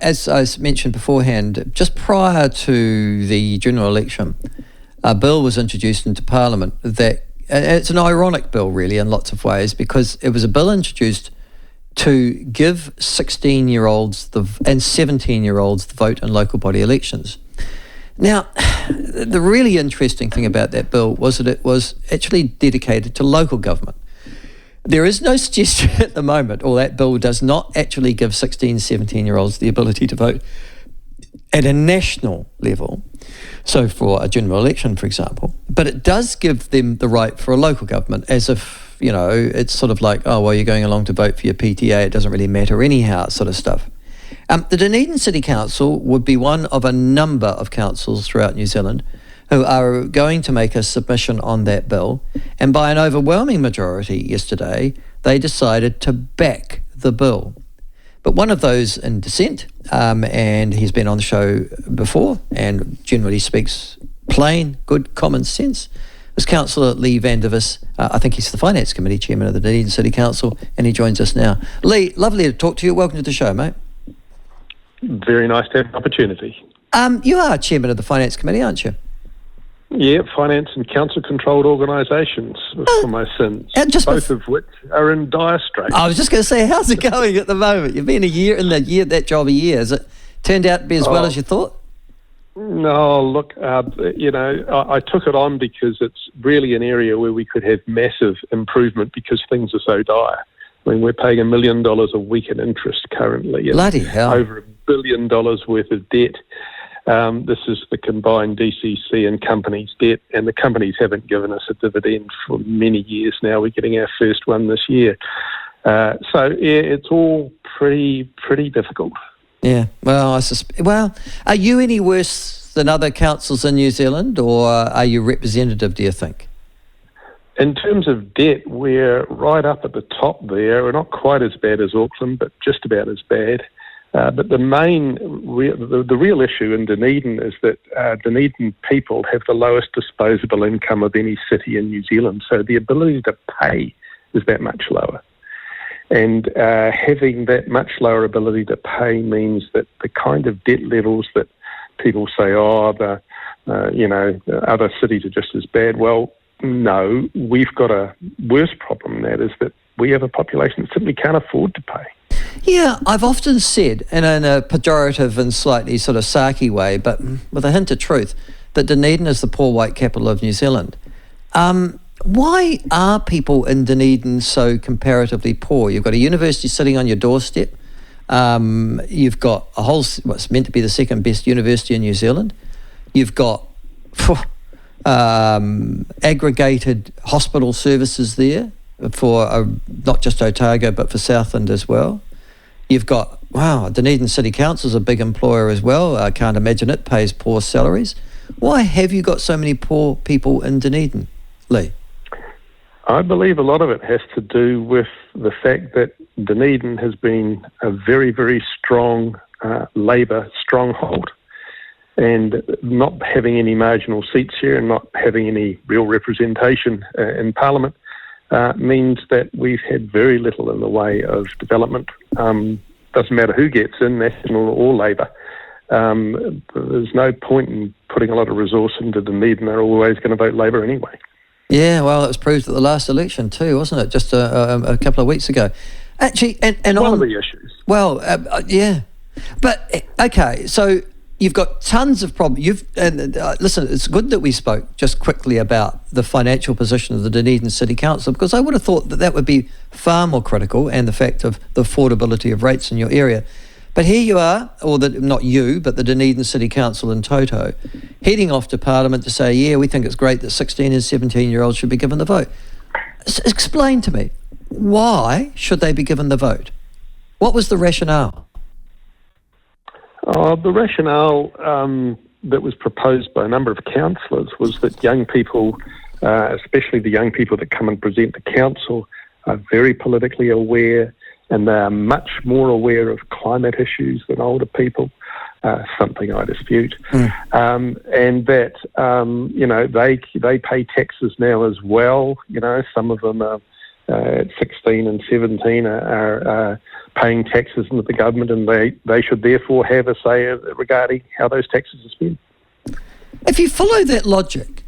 as I mentioned beforehand, just prior to the general election, a bill was introduced into Parliament that, and it's an ironic bill really in lots of ways, because it was a bill introduced to give 16-year-olds and 17-year-olds the vote in local body elections. Now, the really interesting thing about that bill was that it was actually dedicated to local government. There is no suggestion at the moment, or that bill does not actually give 16, 17-year-olds the ability to vote at a national level, so for a general election, for example, but it does give them the right for a local government, as if, you know, it's sort of like, oh, well, you're going along to vote for your PTA, it doesn't really matter anyhow, sort of stuff. The Dunedin City Council would be one of a number of councils throughout New Zealand who are going to make a submission on that bill, and by an overwhelming majority yesterday, they decided to back the bill. But one of those in dissent, and he's been on the show before and generally speaks plain, good common sense, was Councillor Lee Vandervis. I think he's the Finance Committee Chairman of the Dunedin City Council, and he joins us now. Lee, lovely to talk to you. Welcome to the show, mate. Very nice to have an opportunity. You are Chairman of the Finance Committee, aren't you? Yeah, finance and council-controlled organisations for my sins, both of which are in dire straits. I was just going to say, how's it going at the moment? You've been that job a year. Has it turned out to be as well as you thought? No, look, I took it on because it's really an area where we could have massive improvement because things are so dire. I mean, we're paying $1 million a week in interest currently. Bloody hell. Over $1 billion worth of debt. This is the combined DCC and companies' debt, and the companies haven't given us a dividend for many years now. We're getting our first one this year. It's all pretty difficult. Yeah, well, are you any worse than other councils in New Zealand, or are you representative, do you think? In terms of debt, we're right up at the top there. We're not quite as bad as Auckland, but just about as bad. But the real issue in Dunedin is that Dunedin people have the lowest disposable income of any city in New Zealand, so the ability to pay is that much lower. And having that much lower ability to pay means that the kind of debt levels that people say, other cities are just as bad. Well, no, we've got a worse problem, and that is that we have a population that simply can't afford to pay. Yeah, I've often said, and in a pejorative and slightly sort of sarky way, but with a hint of truth, that Dunedin is the poor white capital of New Zealand. Why are people in Dunedin so comparatively poor? You've got a university sitting on your doorstep. You've got what's meant to be the second best university in New Zealand. You've got aggregated hospital services there for not just Otago but for Southland as well. You've got, Dunedin City Council is a big employer as well. I can't imagine it pays poor salaries. Why have you got so many poor people in Dunedin, Lee? I believe a lot of it has to do with the fact that Dunedin has been a very, very strong Labour stronghold, and not having any marginal seats here and not having any real representation in Parliament means that we've had very little in the way of development. Doesn't matter who gets in, National or Labour. There's no point in putting a lot of resource into Dunedin. They're always going to vote Labour anyway. Yeah, well, it was proved at the last election too, wasn't it? Just a couple of weeks ago. Actually, and one of the issues. Well, yeah. But, okay, so you've got tons of problems. Listen, it's good that we spoke just quickly about the financial position of the Dunedin City Council, because I would have thought that would be far more critical, and the fact of the affordability of rates in your area. But here you are, not you, but the Dunedin City Council in toto, heading off to Parliament to say, yeah, we think it's great that 16 and 17-year-olds should be given the vote. Explain to me, why should they be given the vote? What was the rationale? The rationale that was proposed by a number of councillors was that young people, especially the young people that come and present to council, are very politically aware, and they are much more aware of climate issues than older people, something I dispute. And that, they pay taxes now as well. Some of them are at 16 and 17 are paying taxes into the government, and they should therefore have a say regarding how those taxes are spent. If you follow that logic,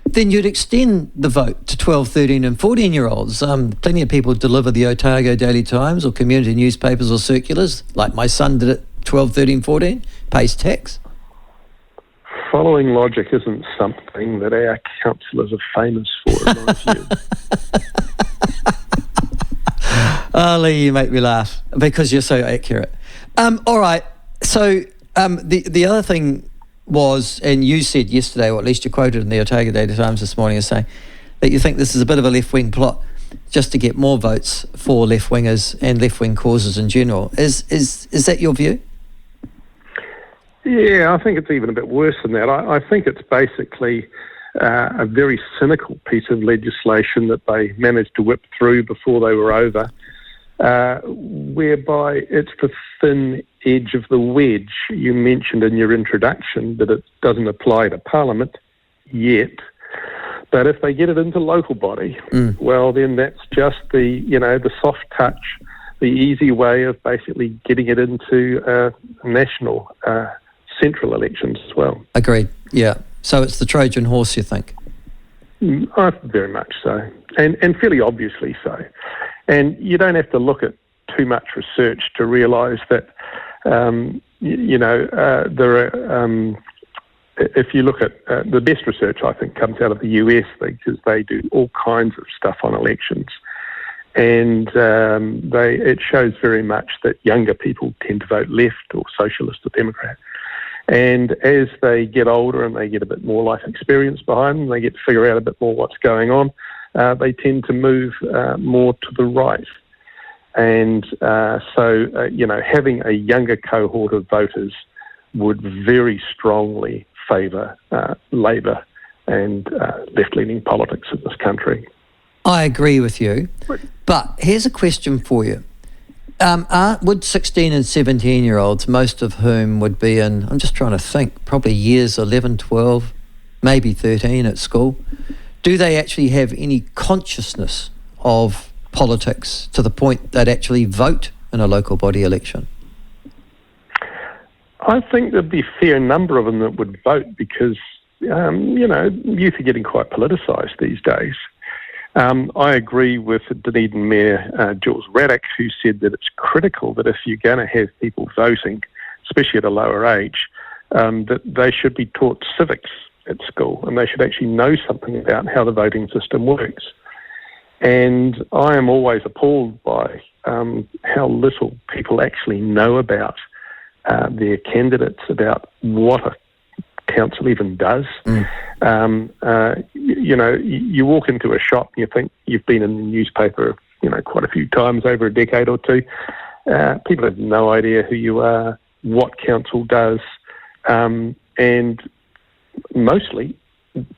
then you'd extend the vote to 12, 13 and 14-year-olds. Plenty of people deliver the Otago Daily Times or community newspapers or circulars, like my son did at 12, 13, 14, pays tax. Following logic isn't something that our councillors are famous for, in my view. Oh, Lee, you make me laugh because you're so accurate. All right, so the other thing was, and you said yesterday, or at least you quoted in the Otago Daily Times this morning, as saying that you think this is a bit of a left-wing plot just to get more votes for left-wingers and left-wing causes in general. Is that your view? Yeah, I think it's even a bit worse than that. I think it's basically a very cynical piece of legislation that they managed to whip through before they were over, whereby it's the thin edge of the wedge. You mentioned in your introduction that it doesn't apply to Parliament yet, but if they get it into local body, well, then that's just the soft touch, the easy way of basically getting it into national central elections as well. Agreed, yeah. So it's the Trojan horse, you think? Very much so, and fairly obviously so. And you don't have to look at too much research to realise that, there are, if you look at the best research, I think, comes out of the US, because they do all kinds of stuff on elections. And it shows very much that younger people tend to vote left or socialist or Democrat. And as they get older and they get a bit more life experience behind them, they get to figure out a bit more what's going on, they tend to move more to the right. And so having a younger cohort of voters would very strongly favour Labour and left-leaning politics in this country. I agree with you, but here's a question for you. Would 16 and 17-year-olds, most of whom would be in, I'm just trying to think, probably years 11, 12, maybe 13 at school, do they actually have any consciousness of politics to the point they'd actually vote in a local body election? I think there'd be a fair number of them that would vote because, youth are getting quite politicised these days. I agree with Dunedin Mayor Jules Raddick, who said that it's critical that if you're going to have people voting, especially at a lower age, that they should be taught civics at school and they should actually know something about how the voting system works. And I am always appalled by how little people actually know about their candidates, about what a council even does. You walk into a shop and you think you've been in the newspaper, quite a few times over a decade or two. People have no idea who you are, what council does, and mostly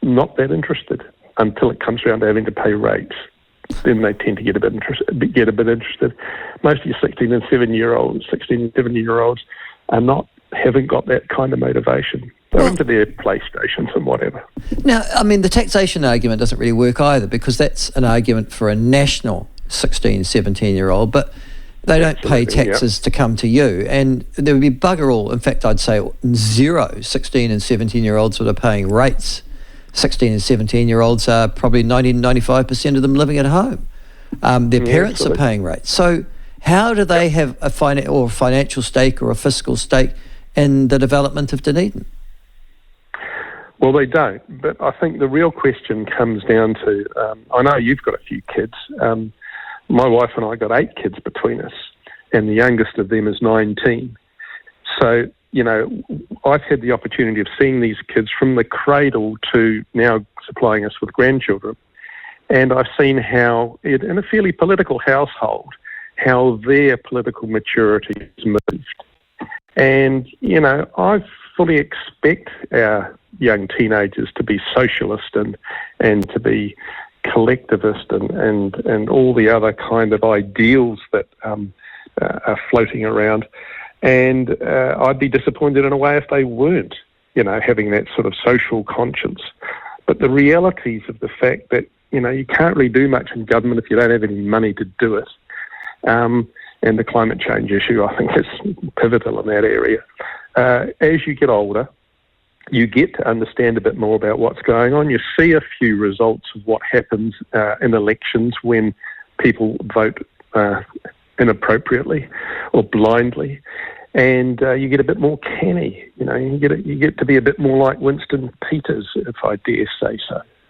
not that interested until it comes around to having to pay rates. Then they tend to get a bit interested. Most of your 16 and 17-year-olds haven't got that kind of motivation. They're into their PlayStations and whatever. Now, I mean, the taxation argument doesn't really work either, because that's an argument for a national 16, 17-year-old, but they don't pay taxes to come to you. And there would be bugger all, in fact, I'd say zero 16 and 17-year-olds that are paying rates. 16 and 17-year-olds are probably 95% of them living at home. Their parents are paying rates. So how do they have a financial stake or a fiscal stake in the development of Dunedin? Well, they don't, but I think the real question comes down to, I know you've got a few kids. My wife and I got 8 kids between us, and the youngest of them is 19. So, I've had the opportunity of seeing these kids from the cradle to now supplying us with grandchildren. And I've seen how, in a fairly political household, how their political maturity has moved. And, I fully expect our young teenagers to be socialist and to be collectivist and all the other kind of ideals that are floating around. And I'd be disappointed in a way if they weren't, having that sort of social conscience. But the realities of the fact that you can't really do much in government if you don't have any money to do it. And the climate change issue, I think, is pivotal in that area. As you get older, you get to understand a bit more about what's going on. You see a few results of what happens in elections when people vote inappropriately or blindly, and you get a bit more canny. You get to be a bit more like Winston Peters, if I dare say so.